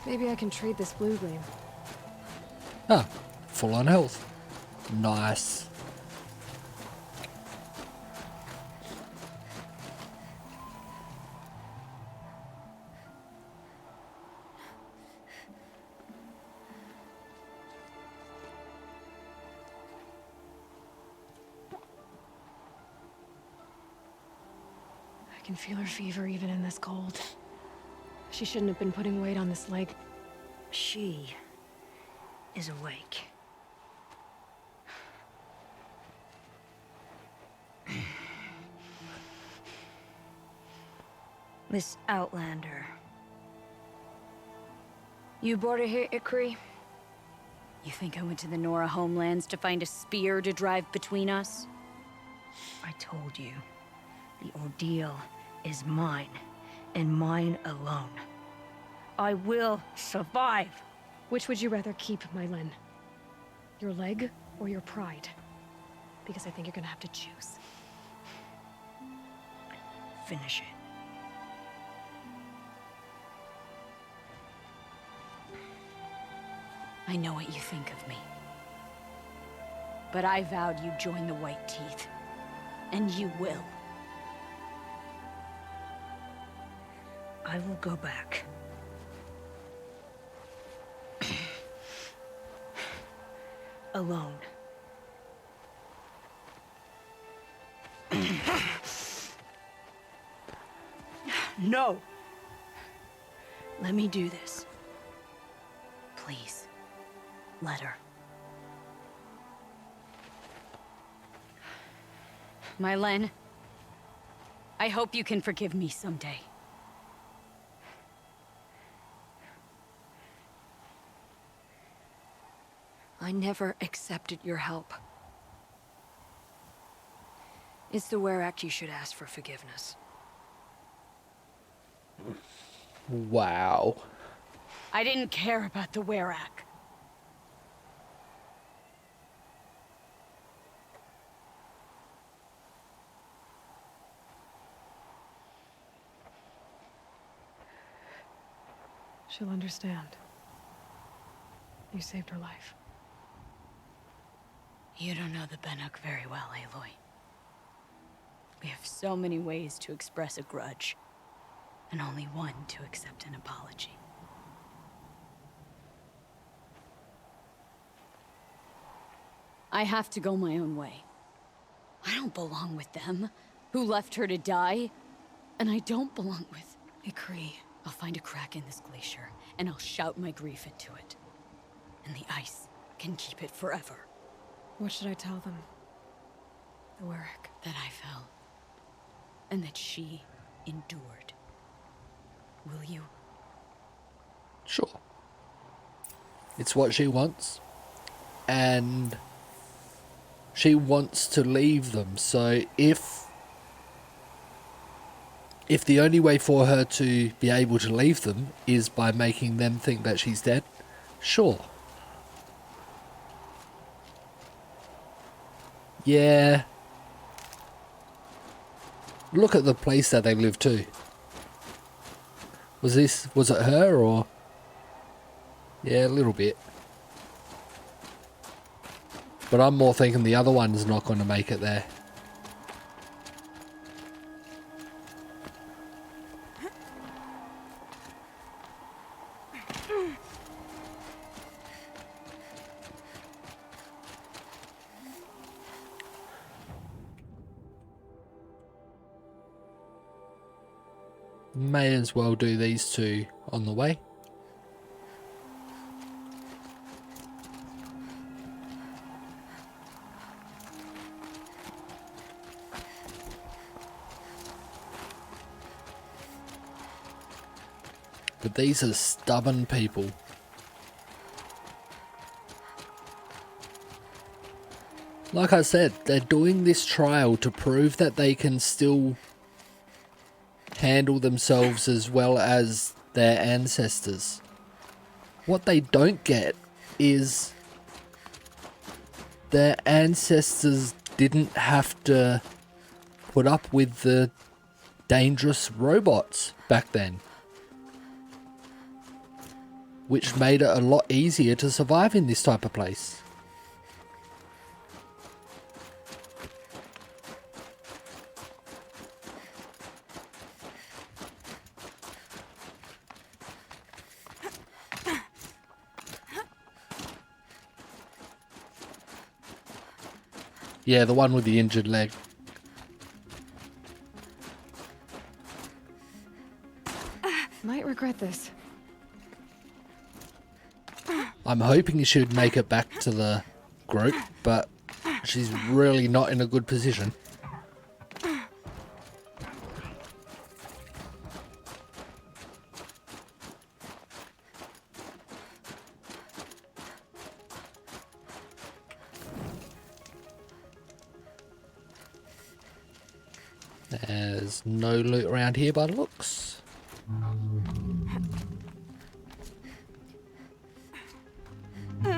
Maybe I can trade this blue gleam. Ah, full on health. Nice. I can feel her fever even in this cold. She shouldn't have been putting weight on this leg. She is awake. Miss Outlander. You brought her here, Ikri? You think I went to the Nora homelands to find a spear to drive between us? I told you, the ordeal is mine, and mine alone. I will survive. Which would you rather keep, Mylin? Your leg or your pride? Because I think you're gonna have to choose. Finish it. I know what you think of me. But I vowed you'd join the White Teeth. And you will. I will go back. Alone. No! Let me do this. Please. Let her. Mylin, I hope you can forgive me someday. I never accepted your help. It's the Were-Act you should ask for forgiveness. Wow. I didn't care about the Were-Act. She'll understand. You saved her life. You don't know the Banuk very well, Aloy. We have so many ways to express a grudge, and only one to accept an apology. I have to go my own way. I don't belong with them, who left her to die, and I don't belong with Ikri. I'll find a crack in this glacier, and I'll shout my grief into it. And the ice can keep it forever. What should I tell them? The Warwick. That I fell. And that she endured. Will you? Sure. It's what she wants. And she wants to leave them. So if the only way for her to be able to leave them is by making them think that she's dead, sure. Yeah. Look at the place that they live too. Was it her or? Yeah, a little bit. But I'm more thinking the other one's not going to make it there. May as well do these two on the way. But these are stubborn people. Like I said, they're doing this trial to prove that they can still handle themselves as well as their ancestors. What they don't get is their ancestors didn't have to put up with the dangerous robots back then. which made it a lot easier to survive in this type of place. Yeah, the one with the injured leg. Might regret this. I'm hoping she'd make it back to the group, but she's really not in a good position. There's no loot around here by the looks. Here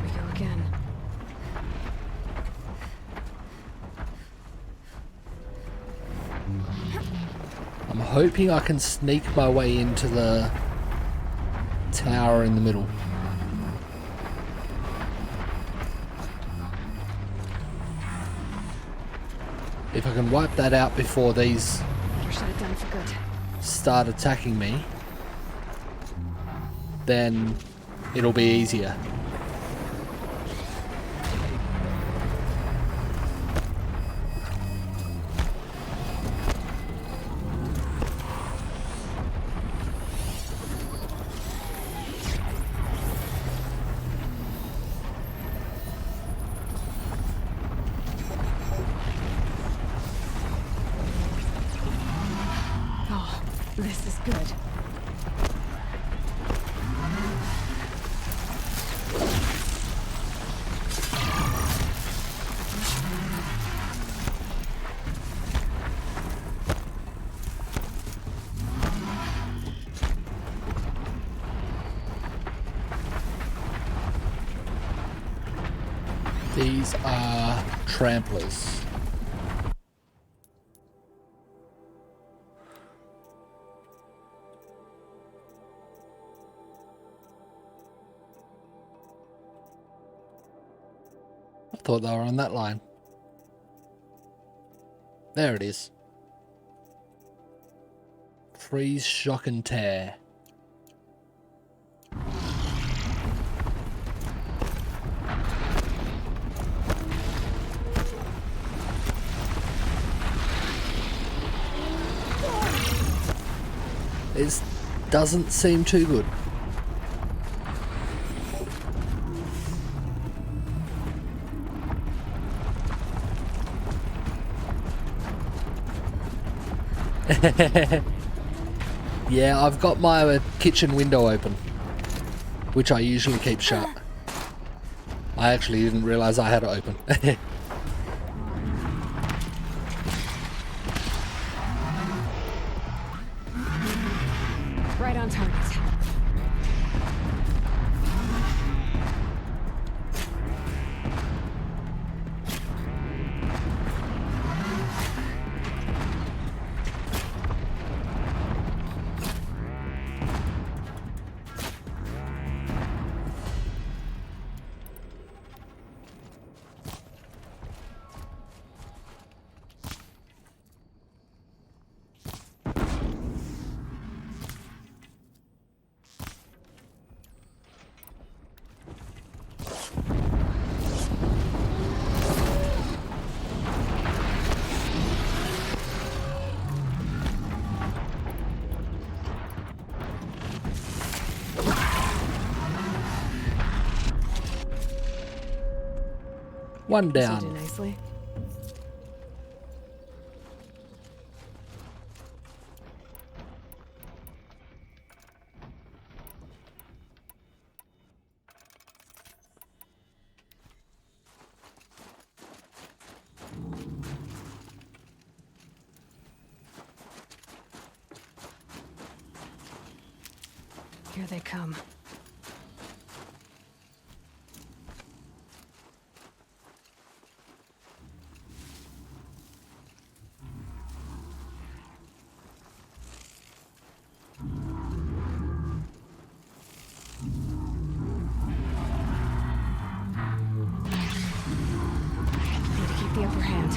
we go again. I'm hoping I can sneak my way into the tower in the middle. If I can wipe that out before these Better shut it down for good. start attacking me, then it'll be easier. Oh, this is good. These are tramplers. I thought they were on that line. There it is. Freeze, shock and tear. It doesn't seem too good. Yeah, I've got my kitchen window open, which I usually keep shut. I actually didn't realize I had it open. Right on target. One This will down. do nicely. Here they come. Need to keep the upper hand.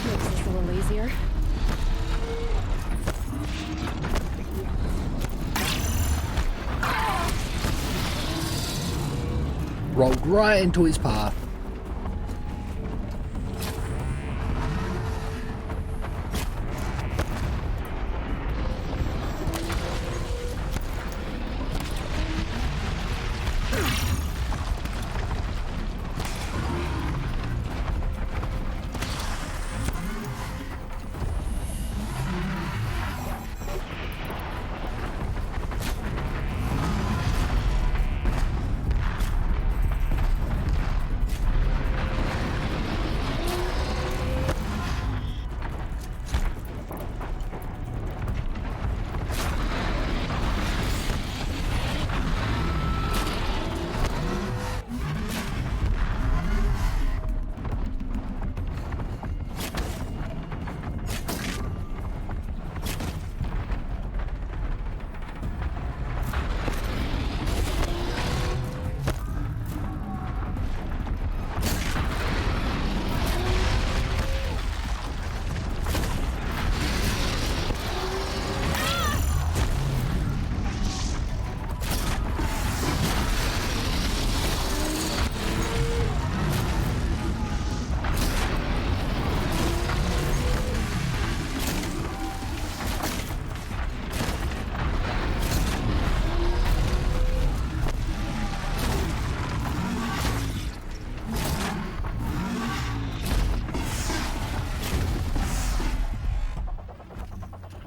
Makes this a little easier. Rolled right into his path.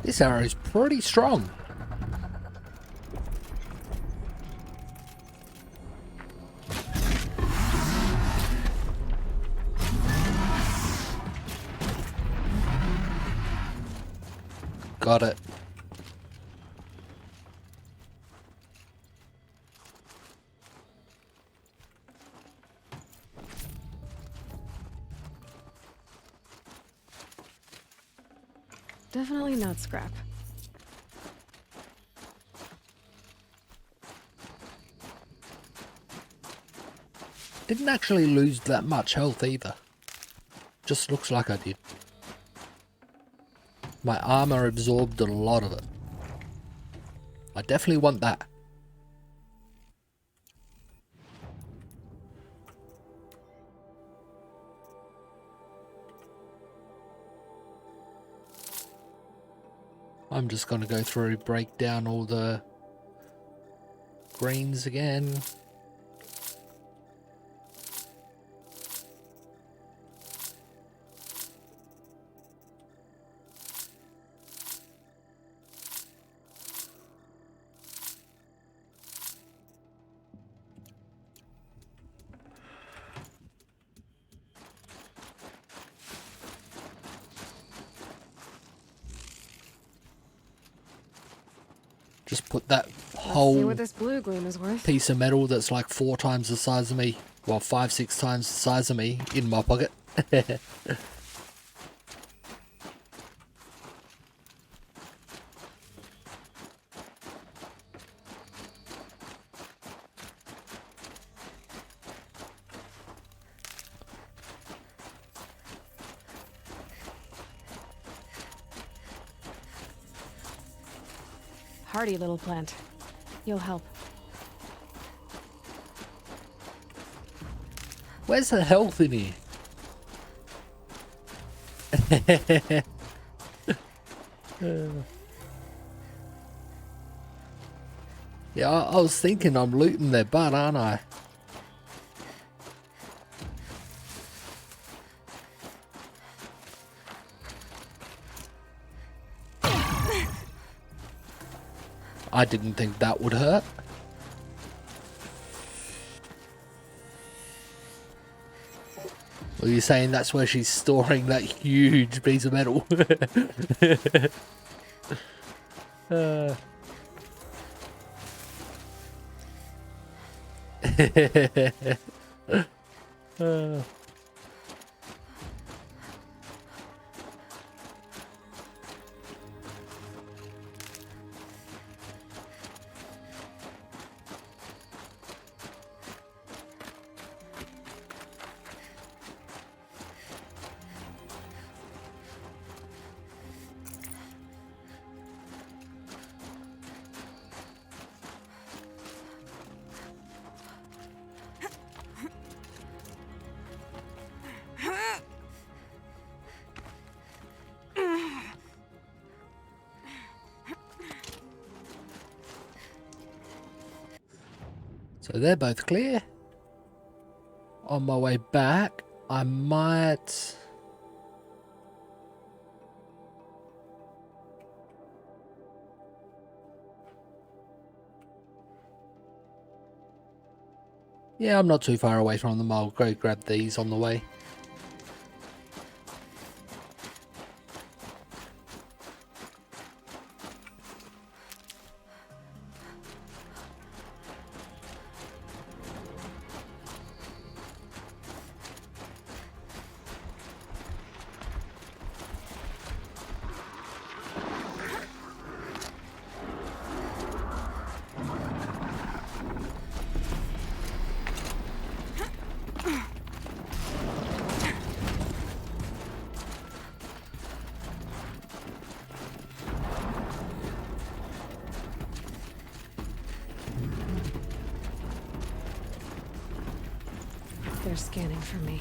This arrow is pretty strong. Got it. Definitely not scrap. Didn't actually lose that much health either. Just looks like I did. My armor absorbed a lot of it. I definitely want that. I'm just going to go through, break down all the greens again. Just put that Let's see whole what this blue gleam is worth. piece of metal that's like 4 times the size of me, well 5-6 times the size of me, in my pocket. Hardy little plant. You'll help. Where's the health in here? Yeah, I was thinking I'm looting their butt, aren't I? I didn't think that would hurt. Well, you're saying that's where she's storing that huge piece of metal? So they're both clear. On my way back, I might... Yeah, I'm not too far away from them. I'll go grab these on the way. They're scanning for me.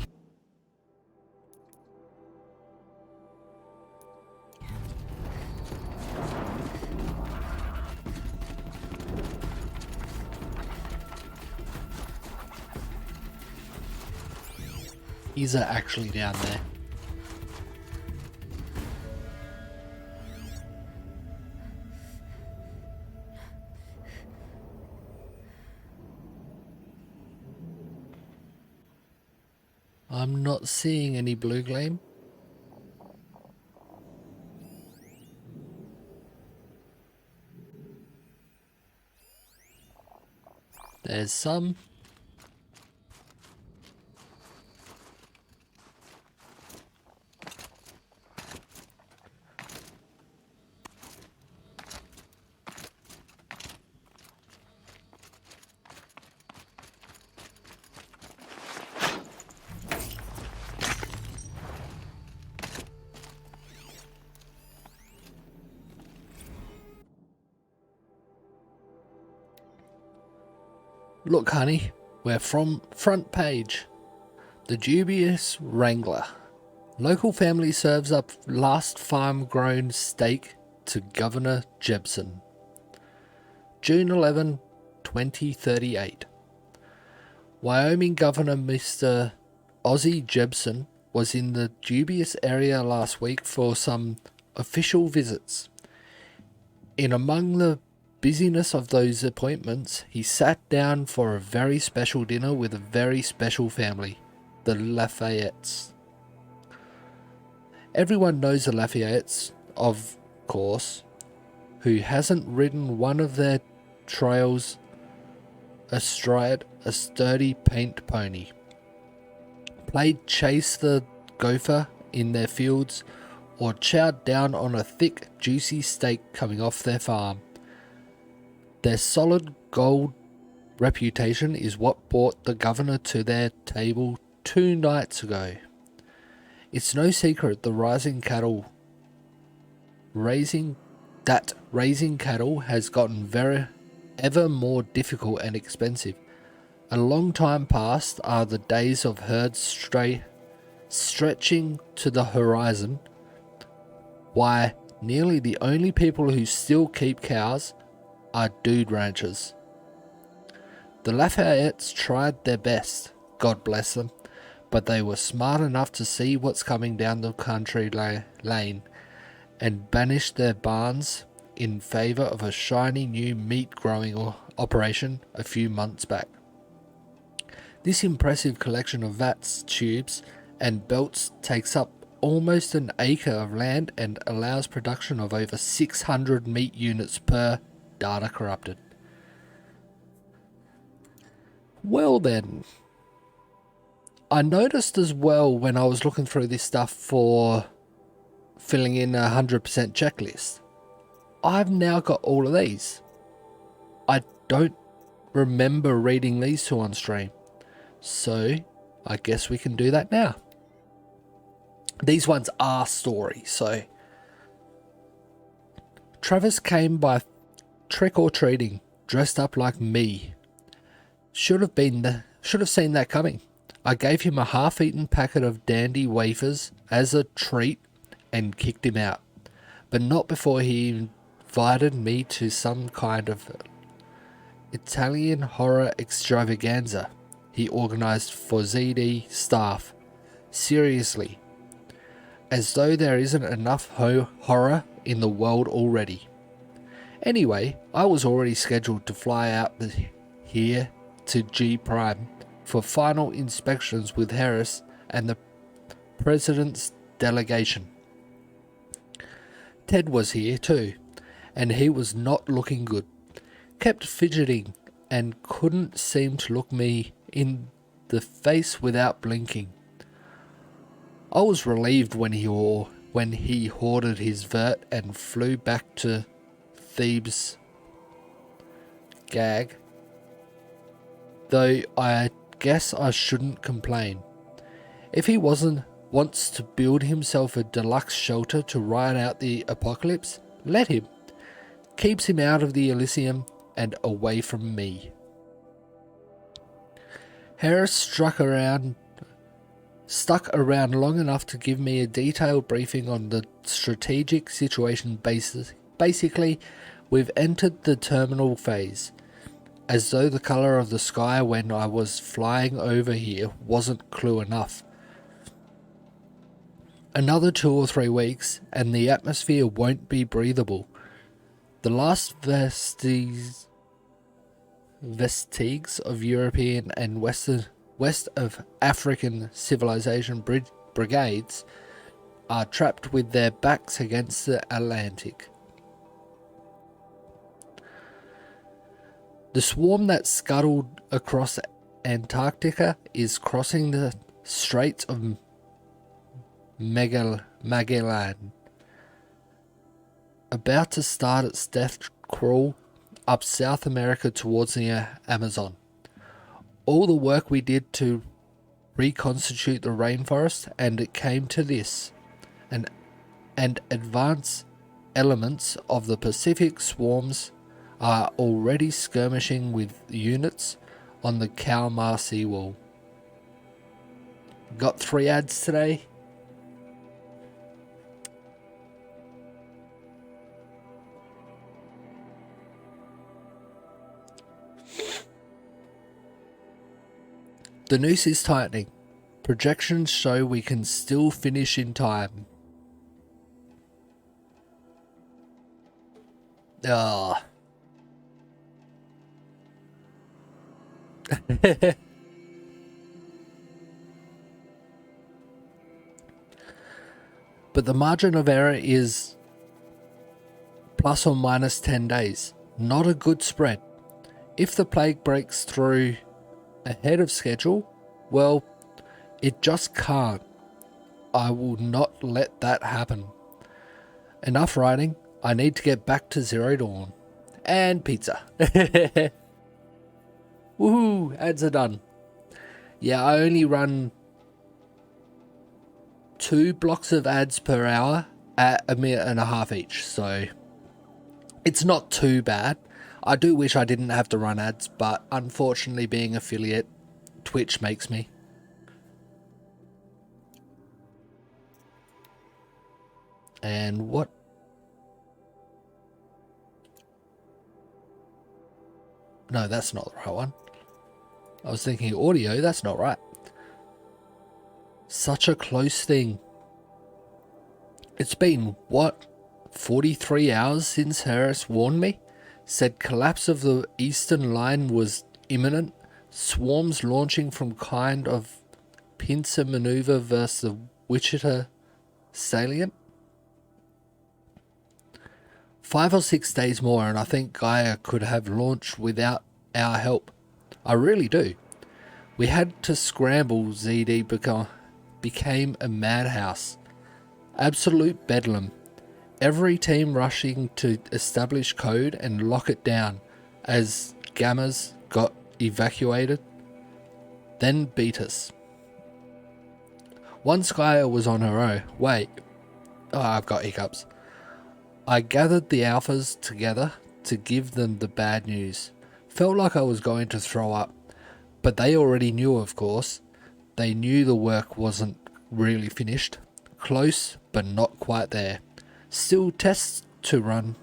These are actually down there. I'm not seeing any blue gleam. There's some. Look, honey, we're from front page. The dubious wrangler. Local family serves up last farm-grown steak to Governor Jebson. June 11, 2038. Wyoming Governor Mr. Ozzie Jebson was in the dubious area last week for some official visits. In among the busyness of those appointments, he sat down for a very special dinner with a very special family, the Lafayettes. Everyone knows the Lafayettes, of course. Who hasn't ridden one of their trails astride a sturdy paint pony, played chase the gopher in their fields, or chowed down on a thick, juicy steak coming off their farm? Their solid gold reputation is what brought the governor to their table 2 nights ago. It's no secret raising cattle has gotten ever more difficult and expensive. A long time past are the days of herds stretching to the horizon. Why, nearly the only people who still keep cows are dude ranchers. The Lafayettes tried their best, God bless them, but they were smart enough to see what's coming down the country lane and banished their barns in favour of a shiny new meat growing operation a few months back. This impressive collection of vats, tubes and belts takes up almost an acre of land and allows production of over 600 meat units per data corrupted. Well then, I noticed as well when I was looking through this stuff for filling in a 100% checklist, I've now got all of these. I don't remember reading these two on stream, so I guess we can do that now. These ones are story, so Travis came by trick-or-treating, dressed up like me. Should have seen that coming. I gave him a half-eaten packet of dandy wafers as a treat and kicked him out, but not before he invited me to some kind of Italian horror extravaganza he organised for ZD staff. Seriously, as though there isn't enough horror in the world already. Anyway, I was already scheduled to fly out here to G Prime for final inspections with Harris and the President's delegation. Ted was here too, and he was not looking good. Kept fidgeting and couldn't seem to look me in the face without blinking. I was relieved when he hoarded his vert and flew back to Thebes gag, though I guess I shouldn't complain. If he wants to build himself a deluxe shelter to ride out the apocalypse, let him. Keeps him out of the Elysium and away from me. Harris stuck around long enough to give me a detailed briefing on the strategic situation basis. Basically, we've entered the terminal phase, as though the colour of the sky when I was flying over here wasn't clue enough. Another 2 or 3 weeks and the atmosphere won't be breathable. The last vestiges of European and west of African civilization brigades are trapped with their backs against the Atlantic. The swarm that scuttled across Antarctica is crossing the Straits of Magellan, about to start its death crawl up South America towards the Amazon. All the work we did to reconstitute the rainforest, and it came to this, and advanced elements of the Pacific swarms are already skirmishing with units on the Kalmar seawall. Got 3 ads today. The noose is tightening. Projections show we can still finish in time. Ah. But the margin of error is plus or minus 10 days. Not a good spread. If the plague breaks through ahead of schedule, well, it just can't. I will not let that happen. Enough writing. I need to get back to Zero Dawn. And pizza. Woohoo, ads are done. Yeah, I only run 2 blocks of ads per hour at 1.5 minutes each, so it's not too bad. I do wish I didn't have to run ads, but unfortunately being affiliate, Twitch makes me. And what? No, that's not the right one. I was thinking audio, that's not right. Such a close thing. It's been, what, 43 hours since Harris warned me? Said collapse of the eastern line was imminent. Swarms launching from kind of pincer maneuver versus the Wichita salient. 5 or 6 days more and I think Gaia could have launched without our help. I really do. We had to scramble. ZD became a madhouse. Absolute bedlam. Every team rushing to establish code and lock it down as Gammas got evacuated. Then beat us. Once Gaia was on her own. Wait. Oh, I've got hiccups. I gathered the alphas together to give them the bad news. Felt like I was going to throw up. But they already knew, of course. They knew the work wasn't really finished. Close, but not quite there. Still tests to run.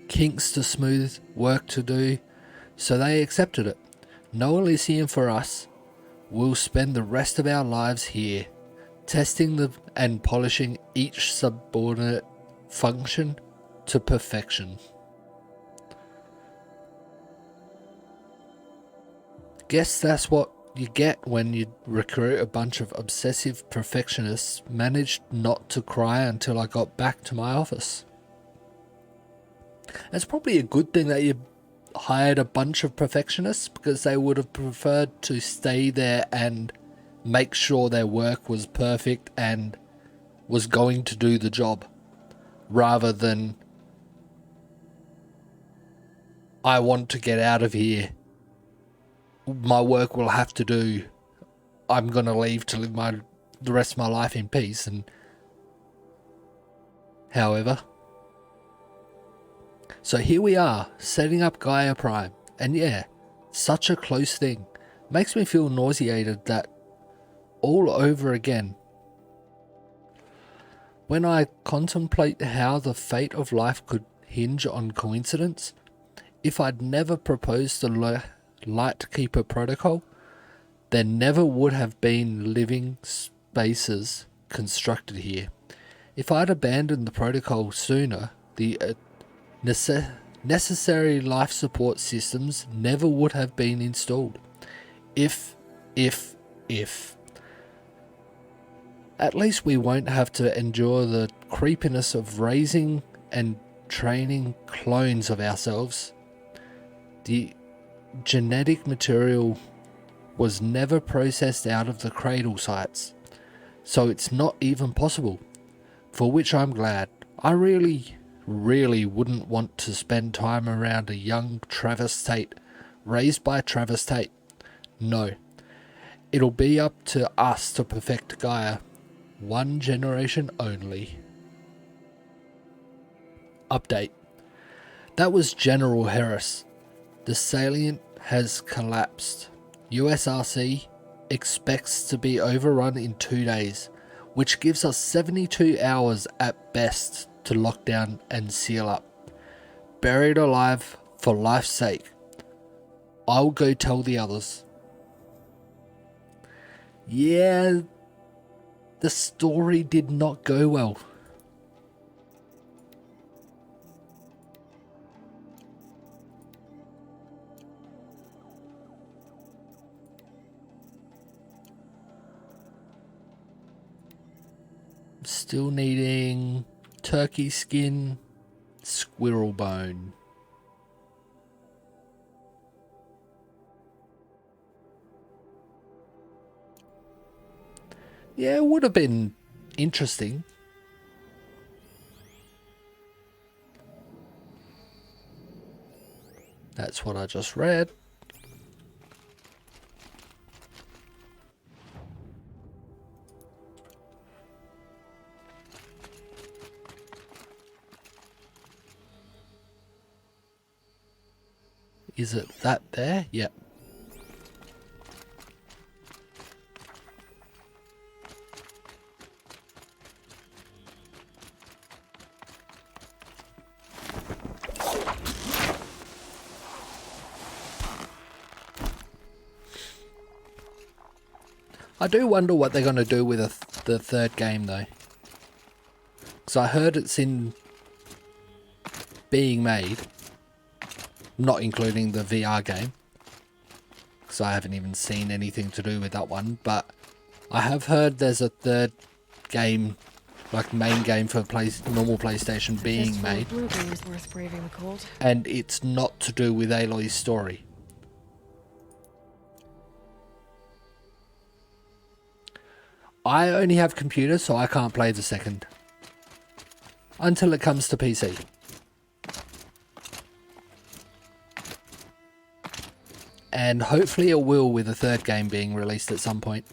Kinks to smooth, work to do. So they accepted it. No Elysium for us. We'll spend the rest of our lives here, testing and polishing each subordinate function to perfection. Guess that's what you get when you recruit a bunch of obsessive perfectionists. Managed not to cry until I got back to my office. It's probably a good thing that you hired a bunch of perfectionists, because they would have preferred to stay there and make sure their work was perfect and was going to do the job, rather than I want to get out of here, my work will have to do, I'm going to leave to live the rest of my life in peace. And however, so here we are, setting up Gaia Prime, and yeah, such a close thing. Makes me feel nauseated that all over again. When I contemplate how the fate of life could hinge on coincidence, if I'd never proposed the Lightkeeper protocol, there never would have been living spaces constructed here. If I'd abandoned the protocol sooner, the necessary life support systems never would have been installed. If. At least we won't have to endure the creepiness of raising and training clones of ourselves. The genetic material was never processed out of the cradle sites, so it's not even possible, for which I'm glad. I really wouldn't want to spend time around a young Travis Tate, raised by Travis Tate. No, it'll be up to us to perfect Gaia. One generation only. Update. That was General Harris. The salient has collapsed. USRC expects to be overrun in 2 days, which gives us 72 hours at best to lock down and seal up. Buried alive for life's sake. I'll go tell the others. Yeah, the story did not go well. Still needing turkey skin, squirrel bone. Yeah, it would have been interesting. That's what I just read. Is it that there? Yep. I do wonder what they're going to do with the third game, though. Because I heard it's in being made, not including the VR game. Because I haven't even seen anything to do with that one. But I have heard there's a third game, like main game for normal PlayStation being made. Blue game's worth braving the cold. And it's not to do with Aloy's story. I only have computer, so I can't play the second. Until it comes to PC. And hopefully it will with the third game being released at some point.